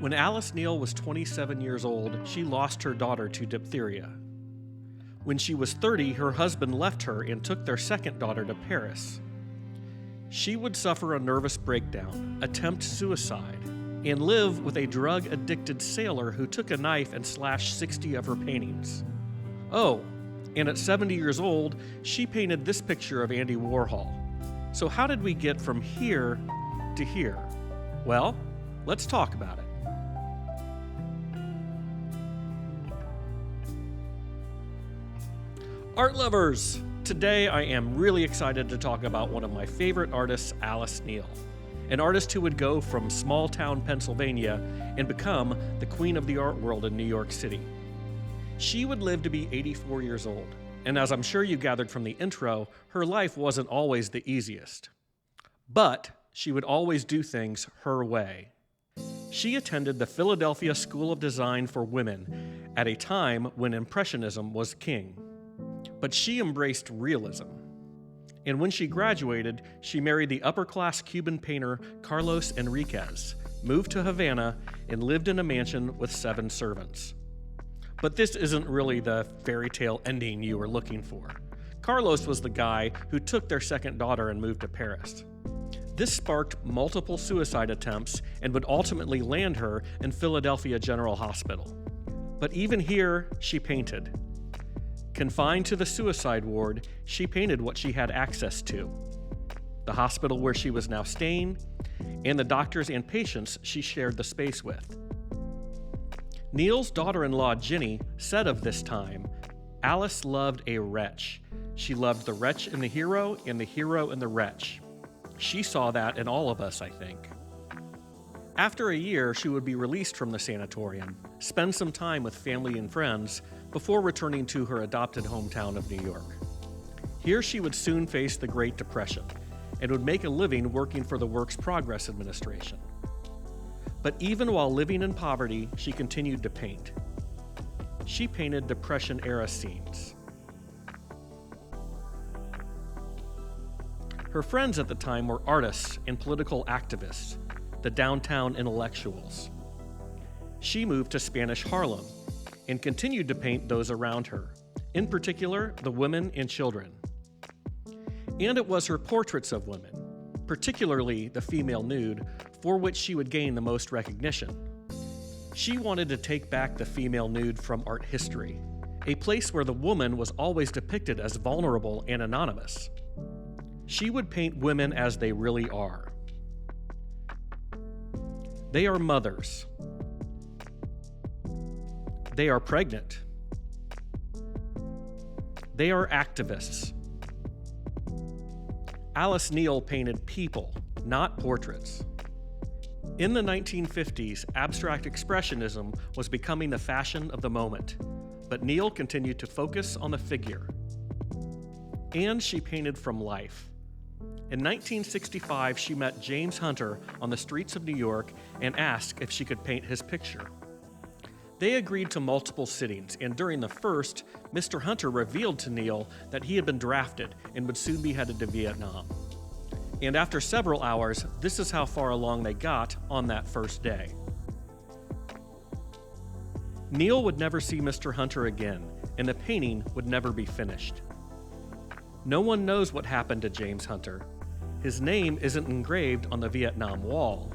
When Alice Neel was 27 years old, she lost her daughter to diphtheria. When she was 30, her husband left her and took their second daughter to Paris. She would suffer a nervous breakdown, attempt suicide, and live with a drug-addicted sailor who took a knife and slashed 60 of her paintings. Oh, and at 70 years old, she painted this picture of Andy Warhol. So how did we get from here to here? Well, let's talk about it. Art lovers! Today I am really excited to talk about one of my favorite artists, Alice Neel, an artist who would go from small-town Pennsylvania and become the queen of the art world in New York City. She would live to be 84 years old, and as I'm sure you gathered from the intro, her life wasn't always the easiest. But she would always do things her way. She attended the Philadelphia School of Design for Women at a time when Impressionism was king. But she embraced realism. And when she graduated, she married the upper-class Cuban painter Carlos Enriquez, moved to Havana, and lived in a mansion with 7 servants. But this isn't really the fairy tale ending you were looking for. Carlos was the guy who took their second daughter and moved to Paris. This sparked multiple suicide attempts and would ultimately land her in Philadelphia General Hospital. But even here, she painted. Confined to the suicide ward, she painted what she had access to. The hospital where she was now staying, and the doctors and patients she shared the space with. Neel's daughter-in-law, Jenny, said of this time, "Alice loved a wretch. She loved the wretch in the hero and the hero in the wretch. She saw that in all of us, I think." After a year, she would be released from the sanatorium, spend some time with family and friends, before returning to her adopted hometown of New York. Here she would soon face the Great Depression, and would make a living working for the Works Progress Administration. But even while living in poverty, she continued to paint. She painted Depression-era scenes. Her friends at the time were artists and political activists, the downtown intellectuals. She moved to Spanish Harlem and continued to paint those around her, in particular the women and children. And it was her portraits of women, particularly the female nude, for which she would gain the most recognition. She wanted to take back the female nude from art history, a place where the woman was always depicted as vulnerable and anonymous. She would paint women as they really are. They are mothers. They are pregnant. They are activists. Alice Neel painted people, not portraits. In the 1950s, abstract expressionism was becoming the fashion of the moment, but Neel continued to focus on the figure. And she painted from life. In 1965, she met James Hunter on the streets of New York and asked if she could paint his picture. They agreed to multiple sittings, and during the first, Mr. Hunter revealed to Neel that he had been drafted and would soon be headed to Vietnam. And after several hours, this is how far along they got on that first day. Neel would never see Mr. Hunter again, and the painting would never be finished. No one knows what happened to James Hunter. His name isn't engraved on the Vietnam Wall.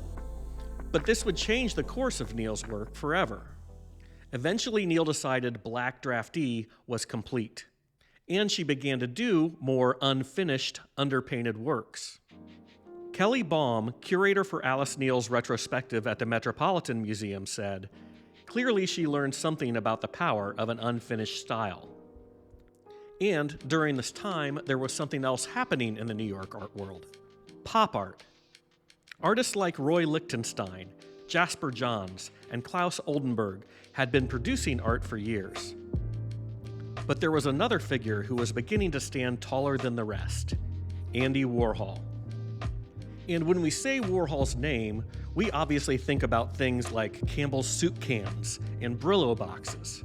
But this would change the course of Neel's work forever. Eventually, Neel decided Black Draftee was complete, and she began to do more unfinished, underpainted works. Kelly Baum, curator for Alice Neel's retrospective at the Metropolitan Museum, said, "Clearly she learned something about the power of an unfinished style." And during this time, there was something else happening in the New York art world: pop art. Artists like Roy Lichtenstein, Jasper Johns, and Klaus Oldenburg had been producing art for years. But there was another figure who was beginning to stand taller than the rest: Andy Warhol. And when we say Warhol's name, we obviously think about things like Campbell's soup cans and Brillo boxes.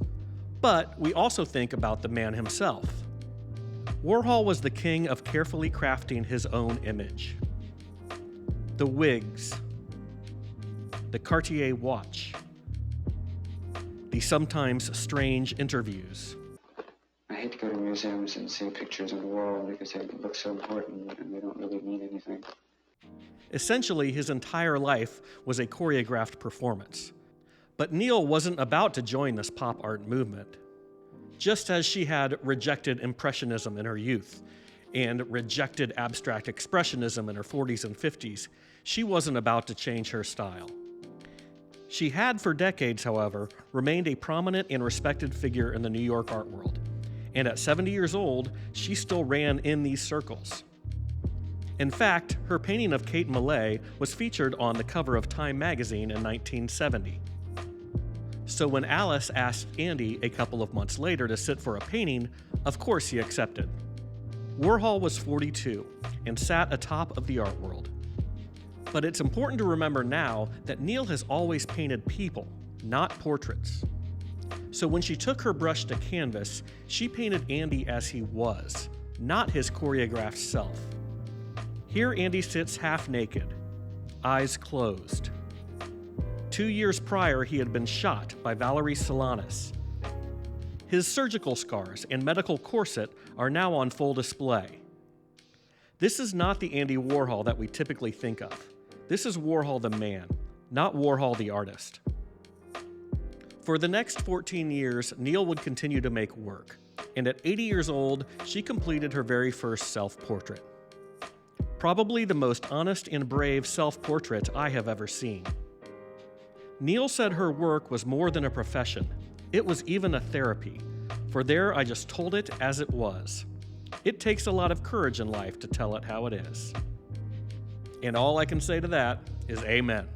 But we also think about the man himself. Warhol was the king of carefully crafting his own image. The wigs, the Cartier watch, the sometimes strange interviews. I hate to go to museums and see pictures on the wall because they look so important and they don't really mean anything. Essentially, his entire life was a choreographed performance. But Neel wasn't about to join this pop art movement. Just as she had rejected Impressionism in her youth and rejected abstract expressionism in her 40s and 50s, she wasn't about to change her style. She had for decades, however, remained a prominent and respected figure in the New York art world. And at 70 years old, she still ran in these circles. In fact, her painting of Kate Millay was featured on the cover of Time magazine in 1970. So when Alice asked Andy a couple of months later to sit for a painting, of course he accepted. Warhol was 42 and sat atop of the art world. But it's important to remember now that Neel has always painted people, not portraits. So when she took her brush to canvas, she painted Andy as he was, not his choreographed self. Here Andy sits half naked, eyes closed. 2 years prior, he had been shot by Valerie Solanas. His surgical scars and medical corset are now on full display. This is not the Andy Warhol that we typically think of. This is Warhol the man, not Warhol the artist. For the next 14 years, Neel would continue to make work, and at 80 years old, she completed her very first self-portrait. Probably the most honest and brave self-portrait I have ever seen. Neel said her work was more than a profession. It was even a therapy. For there, I just told it as it was. It takes a lot of courage in life to tell it how it is. And all I can say to that is amen.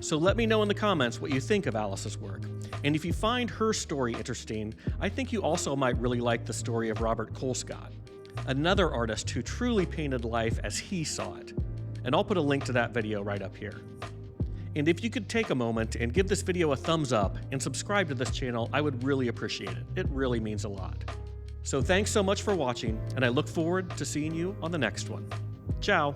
So let me know in the comments what you think of Alice's work. And if you find her story interesting, I think you also might really like the story of Robert Colescott, another artist who truly painted life as he saw it. And I'll put a link to that video right up here. And if you could take a moment and give this video a thumbs up and subscribe to this channel, I would really appreciate it. It really means a lot. So thanks so much for watching, and I look forward to seeing you on the next one. Ciao.